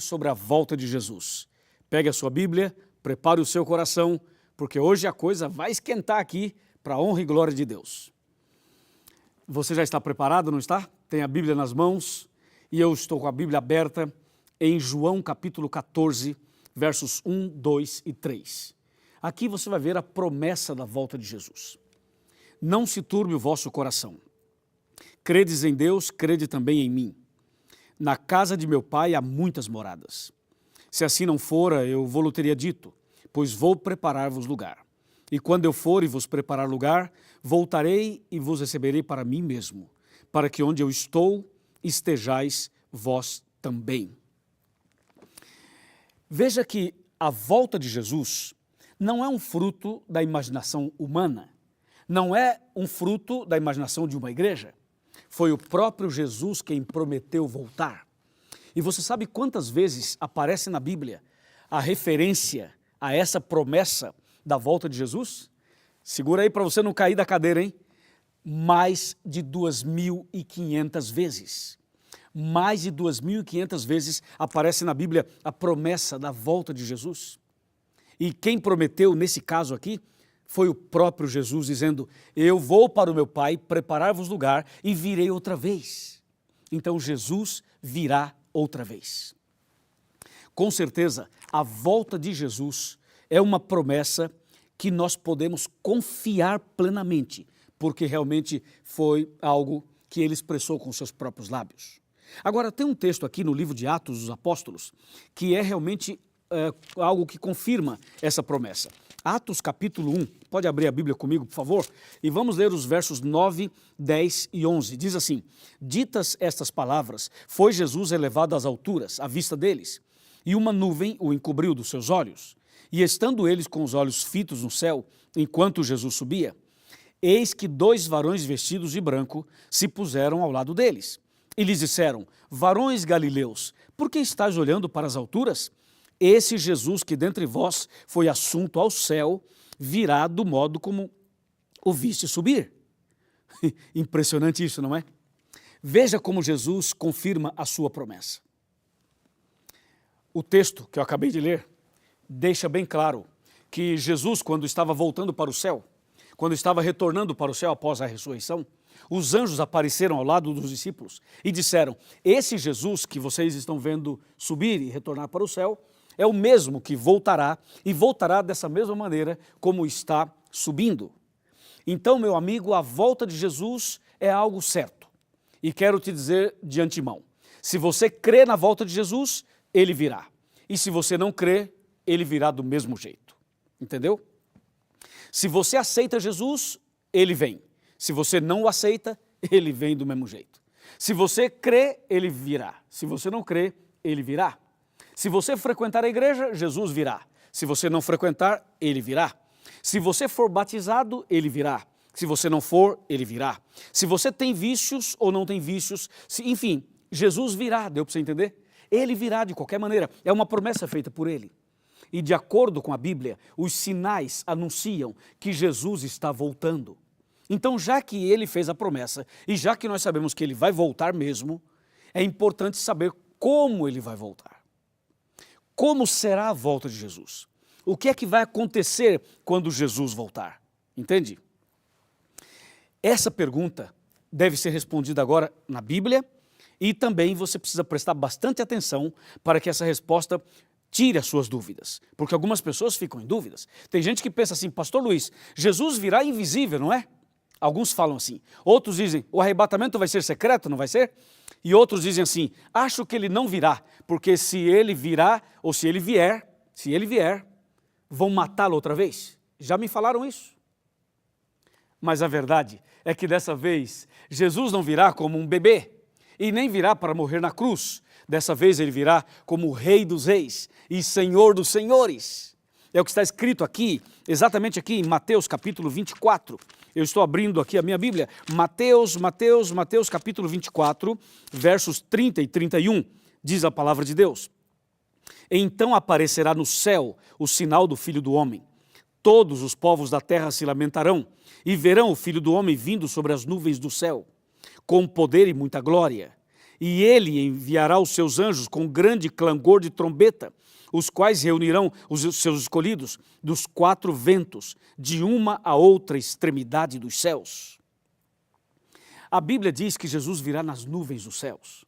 sobre a volta de Jesus. Pegue a sua Bíblia, prepare o seu coração, porque hoje a coisa vai esquentar aqui para a honra e glória de Deus. Você já está preparado, não está? Tem a Bíblia nas mãos e eu estou com a Bíblia aberta em João capítulo 14, versos 1, 2 e 3. Aqui você vai ver a promessa da volta de Jesus. Não se turbe o vosso coração. Credes em Deus, crede também em mim. Na casa de meu pai há muitas moradas. Se assim não fora, eu vou-lo teria dito, pois vou preparar-vos lugar. E quando eu for e vos preparar lugar, voltarei e vos receberei para mim mesmo, para que onde eu estou, estejais vós também. Veja que a volta de Jesus não é um fruto da imaginação humana, não é um fruto da imaginação de uma igreja. Foi o próprio Jesus quem prometeu voltar. E você sabe quantas vezes aparece na Bíblia a referência a essa promessa da volta de Jesus? Segura aí para você não cair da cadeira, hein? Mais de 2.500 vezes. Mais de 2.500 vezes aparece na Bíblia a promessa da volta de Jesus. E quem prometeu nesse caso aqui foi o próprio Jesus dizendo, eu vou para o meu Pai preparar-vos lugar e virei outra vez. Então Jesus virá outra vez. Com certeza, a volta de Jesus é uma promessa que nós podemos confiar plenamente, porque realmente foi algo que ele expressou com seus próprios lábios. Agora, tem um texto aqui no livro de Atos dos Apóstolos que é realmente algo que confirma essa promessa. Atos capítulo 1, pode abrir a Bíblia comigo, por favor? E vamos ler os versos 9, 10 e 11. Diz assim, ditas estas palavras, foi Jesus elevado às alturas, à vista deles, e uma nuvem o encobriu dos seus olhos. E estando eles com os olhos fitos no céu, enquanto Jesus subia, eis que 2 varões vestidos de branco se puseram ao lado deles. E lhes disseram, varões galileus, por que estáis olhando para as alturas? Esse Jesus que dentre vós foi assunto ao céu, virá do modo como o viste subir. Impressionante isso, não é? Veja como Jesus confirma a sua promessa. O texto que eu acabei de ler deixa bem claro que Jesus, quando estava voltando para o céu, quando estava retornando para o céu após a ressurreição, os anjos apareceram ao lado dos discípulos e disseram, esse Jesus que vocês estão vendo subir e retornar para o céu, é o mesmo que voltará e voltará dessa mesma maneira como está subindo. Então, meu amigo, a volta de Jesus é algo certo. E quero te dizer de antemão, se você crê na volta de Jesus, ele virá. E se você não crê, ele virá do mesmo jeito. Entendeu? Se você aceita Jesus, ele vem. Se você não o aceita, ele vem do mesmo jeito. Se você crê, ele virá. Se você não crê, ele virá. Se você frequentar a igreja, Jesus virá. Se você não frequentar, ele virá. Se você for batizado, ele virá. Se você não for, ele virá. Se você tem vícios ou não tem vícios, enfim, Jesus virá, deu para você entender? Ele virá de qualquer maneira, é uma promessa feita por ele. E de acordo com a Bíblia, os sinais anunciam que Jesus está voltando. Então, já que ele fez a promessa e já que nós sabemos que ele vai voltar mesmo, é importante saber como ele vai voltar. Como será a volta de Jesus? O que é que vai acontecer quando Jesus voltar? Entende? Essa pergunta deve ser respondida agora na Bíblia e também você precisa prestar bastante atenção para que essa resposta tire as suas dúvidas, porque algumas pessoas ficam em dúvidas. Tem gente que pensa assim, pastor Luiz, Jesus virá invisível, não é? Alguns falam assim, outros dizem, o arrebatamento vai ser secreto, não vai ser? E outros dizem assim, acho que ele não virá, porque se ele virá, ou se ele vier, vão matá-lo outra vez. Já me falaram isso. Mas a verdade é que dessa vez, Jesus não virá como um bebê, e nem virá para morrer na cruz. Dessa vez ele virá como o Rei dos Reis e Senhor dos Senhores. É o que está escrito aqui, exatamente aqui em Mateus capítulo 24. Eu estou abrindo aqui a minha Bíblia. Mateus capítulo 24, versos 30 e 31, diz a palavra de Deus. Então aparecerá no céu o sinal do Filho do Homem. Todos os povos da terra se lamentarão e verão o Filho do Homem vindo sobre as nuvens do céu, com poder e muita glória. E ele enviará os seus anjos com grande clangor de trombeta, os quais reunirão os seus escolhidos dos 4 ventos, de uma a outra extremidade dos céus. A Bíblia diz que Jesus virá nas nuvens dos céus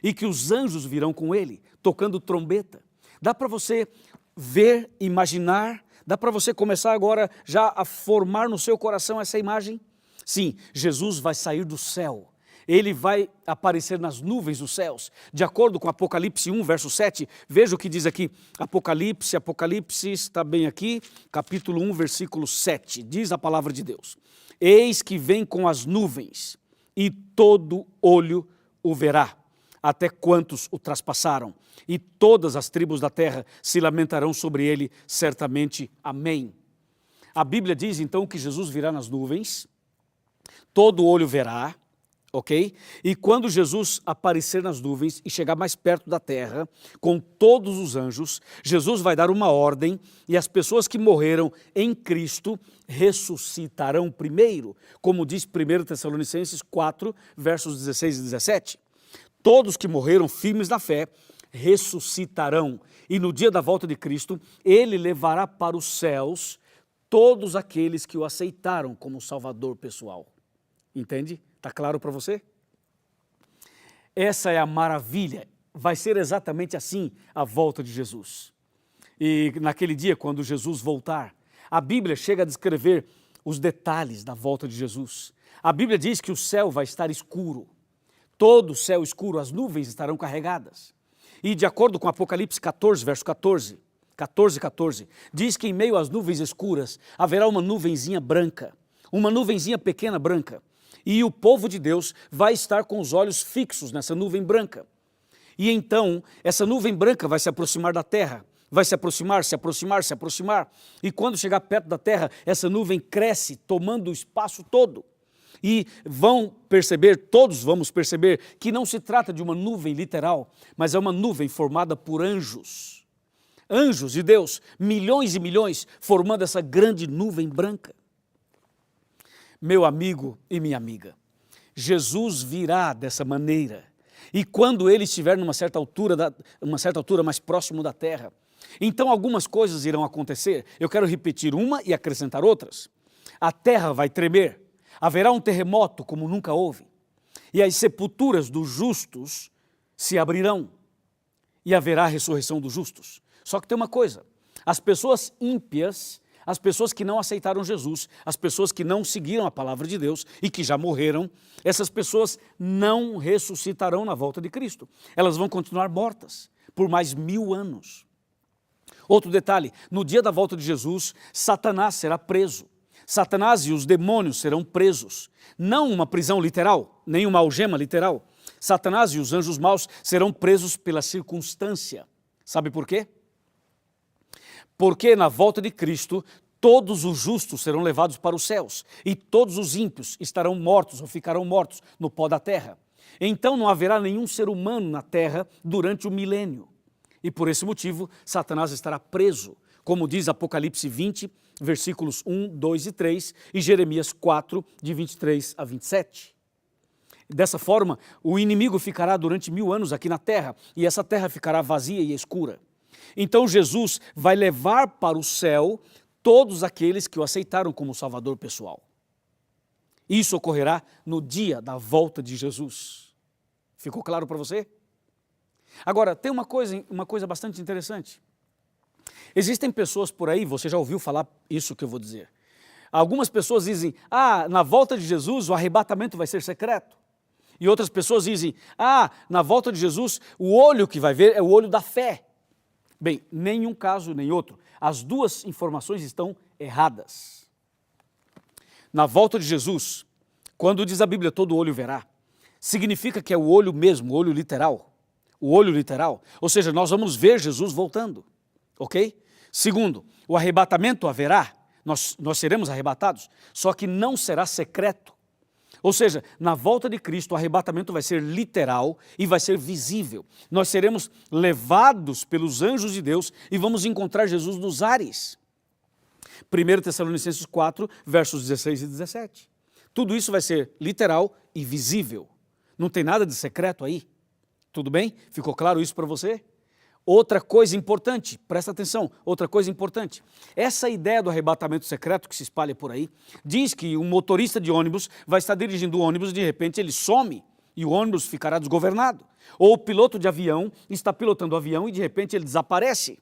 e que os anjos virão com ele, tocando trombeta. Dá para você ver, imaginar, dá para você começar agora já a formar no seu coração essa imagem? Sim, Jesus vai sair do céu. Ele vai aparecer nas nuvens dos céus. De acordo com Apocalipse 1, verso 7, veja o que diz aqui. Apocalipse está bem aqui, capítulo 1, versículo 7. Diz a palavra de Deus: Eis que vem com as nuvens, e todo olho o verá, até quantos o traspassaram. E todas as tribos da terra se lamentarão sobre ele, certamente. Amém. A Bíblia diz então que Jesus virá nas nuvens, todo olho verá, ok? E quando Jesus aparecer nas nuvens e chegar mais perto da terra, com todos os anjos, Jesus vai dar uma ordem e as pessoas que morreram em Cristo ressuscitarão primeiro, como diz 1 Tessalonicenses 4, versos 16 e 17. Todos que morreram firmes na fé ressuscitarão, e no dia da volta de Cristo, ele levará para os céus todos aqueles que o aceitaram como Salvador pessoal. Entende? Está claro para você? Essa é a maravilha. Vai ser exatamente assim a volta de Jesus. E naquele dia, quando Jesus voltar, a Bíblia chega a descrever os detalhes da volta de Jesus. A Bíblia diz que o céu vai estar escuro. Todo o céu escuro, as nuvens estarão carregadas. E de acordo com Apocalipse 14, verso 14, diz que em meio às nuvens escuras haverá uma nuvenzinha branca, uma nuvenzinha pequena branca. E o povo de Deus vai estar com os olhos fixos nessa nuvem branca. E então, essa nuvem branca vai se aproximar da terra, vai se aproximar. E quando chegar perto da terra, essa nuvem cresce, tomando o espaço todo. E todos vamos perceber que não se trata de uma nuvem literal, mas é uma nuvem formada por anjos. Anjos de Deus, milhões e milhões, formando essa grande nuvem branca. Meu amigo e minha amiga, Jesus virá dessa maneira. E quando ele estiver numa certa altura mais próximo da terra, então algumas coisas irão acontecer. Eu quero repetir uma e acrescentar outras. A terra vai tremer. Haverá um terremoto como nunca houve, e as sepulturas dos justos se abrirão, e haverá a ressurreição dos justos. Só que tem uma coisa, as pessoas ímpias, as pessoas que não aceitaram Jesus, as pessoas que não seguiram a palavra de Deus e que já morreram, essas pessoas não ressuscitarão na volta de Cristo. Elas vão continuar mortas por mais 1000 anos. Outro detalhe, no dia da volta de Jesus, Satanás será preso. Satanás e os demônios serão presos, não uma prisão literal, nem uma algema literal. Satanás e os anjos maus serão presos pela circunstância. Sabe por quê? Porque na volta de Cristo, todos os justos serão levados para os céus e todos os ímpios estarão mortos ou ficarão mortos no pó da terra. Então não haverá nenhum ser humano na terra durante o milênio. E por esse motivo, Satanás estará preso, como diz Apocalipse 20, versículos 1, 2 e 3 e Jeremias 4, de 23 a 27. Dessa forma, o inimigo ficará durante 1000 anos aqui na terra e essa terra ficará vazia e escura. Então Jesus vai levar para o céu todos aqueles que o aceitaram como Salvador pessoal. Isso ocorrerá no dia da volta de Jesus. Ficou claro para você? Agora, tem uma coisa bastante interessante. Existem pessoas por aí, você já ouviu falar isso que eu vou dizer. Algumas pessoas dizem, na volta de Jesus o arrebatamento vai ser secreto. E outras pessoas dizem, na volta de Jesus o olho que vai ver é o olho da fé. Bem, nenhum caso nem outro. As duas informações estão erradas. Na volta de Jesus, quando diz a Bíblia todo olho verá, significa que é o olho mesmo, o olho literal. O olho literal, ou seja, nós vamos ver Jesus voltando, ok? Segundo, o arrebatamento haverá, nós seremos arrebatados, só que não será secreto. Ou seja, na volta de Cristo o arrebatamento vai ser literal e vai ser visível. Nós seremos levados pelos anjos de Deus e vamos encontrar Jesus nos ares. 1 Tessalonicenses 4, versos 16 e 17. Tudo isso vai ser literal e visível. Não tem nada de secreto aí. Tudo bem? Ficou claro isso para você? Outra coisa importante, presta atenção, outra coisa importante. Essa ideia do arrebatamento secreto que se espalha por aí, diz que um motorista de ônibus vai estar dirigindo o ônibus e de repente ele some e o ônibus ficará desgovernado. Ou o piloto de avião está pilotando o avião e de repente ele desaparece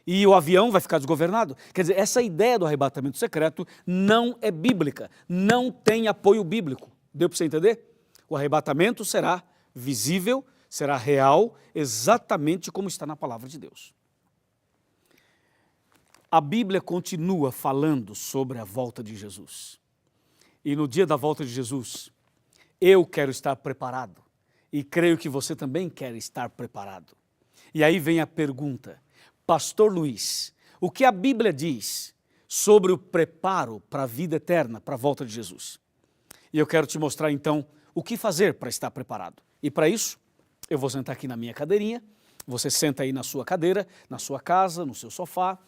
e o avião vai ficar desgovernado. Quer dizer, essa ideia do arrebatamento secreto não é bíblica, não tem apoio bíblico. Deu para você entender? O arrebatamento será visível, será real, exatamente como está na palavra de Deus. A Bíblia continua falando sobre a volta de Jesus. E no dia da volta de Jesus, eu quero estar preparado. E creio que você também quer estar preparado. E aí vem a pergunta, Pastor Luiz, o que a Bíblia diz sobre o preparo para a vida eterna, para a volta de Jesus? E eu quero te mostrar então o que fazer para estar preparado. E para isso, eu vou sentar aqui na minha cadeirinha, você senta aí na sua cadeira, na sua casa, no seu sofá,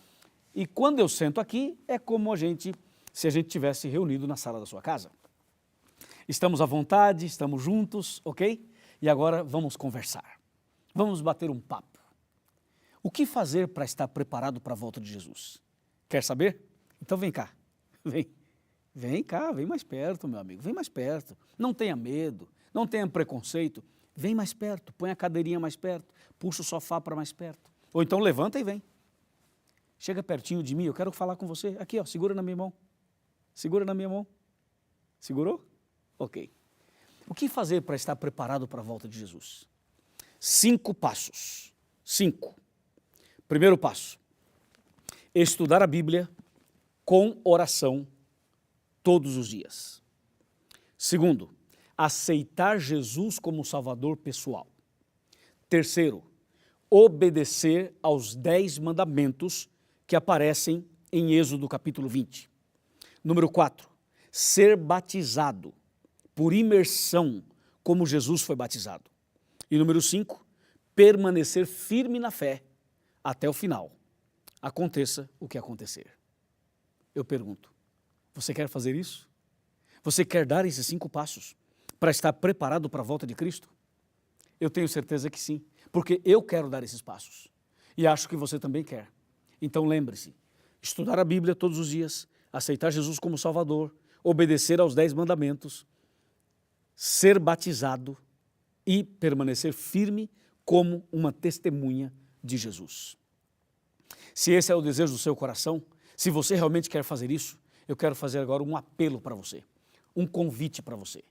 e quando eu sento aqui, é como se a gente tivesse reunido na sala da sua casa. Estamos à vontade, estamos juntos, ok? E agora vamos conversar, vamos bater um papo. O que fazer para estar preparado para a volta de Jesus? Quer saber? Então vem cá, vem cá, vem mais perto, meu amigo, vem mais perto. Não tenha medo, não tenha preconceito. Vem mais perto, põe a cadeirinha mais perto, puxa o sofá para mais perto. Ou então levanta e vem. Chega pertinho de mim, eu quero falar com você. Aqui, ó, segura na minha mão. Segura na minha mão. Segurou? Ok. O que fazer para estar preparado para a volta de Jesus? 5 passos. 5. Primeiro passo. Estudar a Bíblia com oração todos os dias. Segundo, aceitar Jesus como Salvador pessoal. Terceiro, obedecer aos 10 mandamentos que aparecem em Êxodo capítulo 20. Número 4, ser batizado por imersão como Jesus foi batizado. E número 5, permanecer firme na fé até o final, aconteça o que acontecer. Eu pergunto, você quer fazer isso? Você quer dar esses 5 passos para estar preparado para a volta de Cristo? Eu tenho certeza que sim, porque eu quero dar esses passos e acho que você também quer. Então lembre-se, estudar a Bíblia todos os dias, aceitar Jesus como Salvador, obedecer aos 10 mandamentos, ser batizado e permanecer firme como uma testemunha de Jesus. Se esse é o desejo do seu coração, se você realmente quer fazer isso, eu quero fazer agora um apelo para você, um convite para você.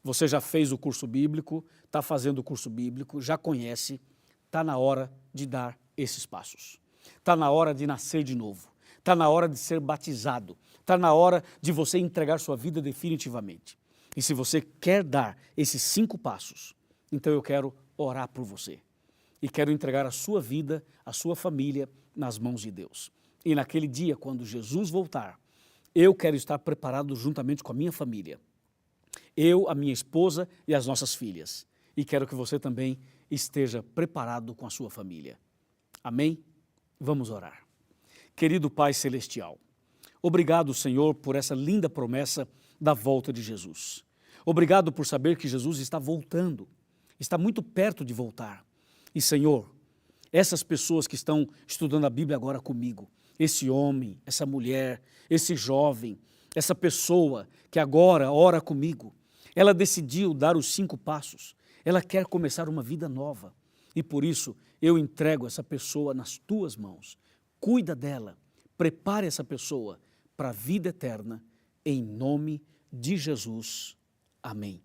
Você já fez o curso bíblico, está fazendo o curso bíblico, já conhece, está na hora de dar esses passos. Está na hora de nascer de novo, está na hora de ser batizado, está na hora de você entregar sua vida definitivamente. E se você quer dar esses 5 passos, então eu quero orar por você. E quero entregar a sua vida, a sua família nas mãos de Deus. E naquele dia, quando Jesus voltar, eu quero estar preparado juntamente com a minha família. Eu, a minha esposa e as nossas filhas. E quero que você também esteja preparado com a sua família. Amém? Vamos orar. Querido Pai Celestial, obrigado, Senhor, por essa linda promessa da volta de Jesus. Obrigado por saber que Jesus está voltando, está muito perto de voltar. E, Senhor, essas pessoas que estão estudando a Bíblia agora comigo, esse homem, essa mulher, esse jovem, essa pessoa que agora ora comigo, ela decidiu dar os 5 passos, ela quer começar uma vida nova e por isso eu entrego essa pessoa nas tuas mãos. Cuida dela, prepare essa pessoa para a vida eterna, em nome de Jesus. Amém.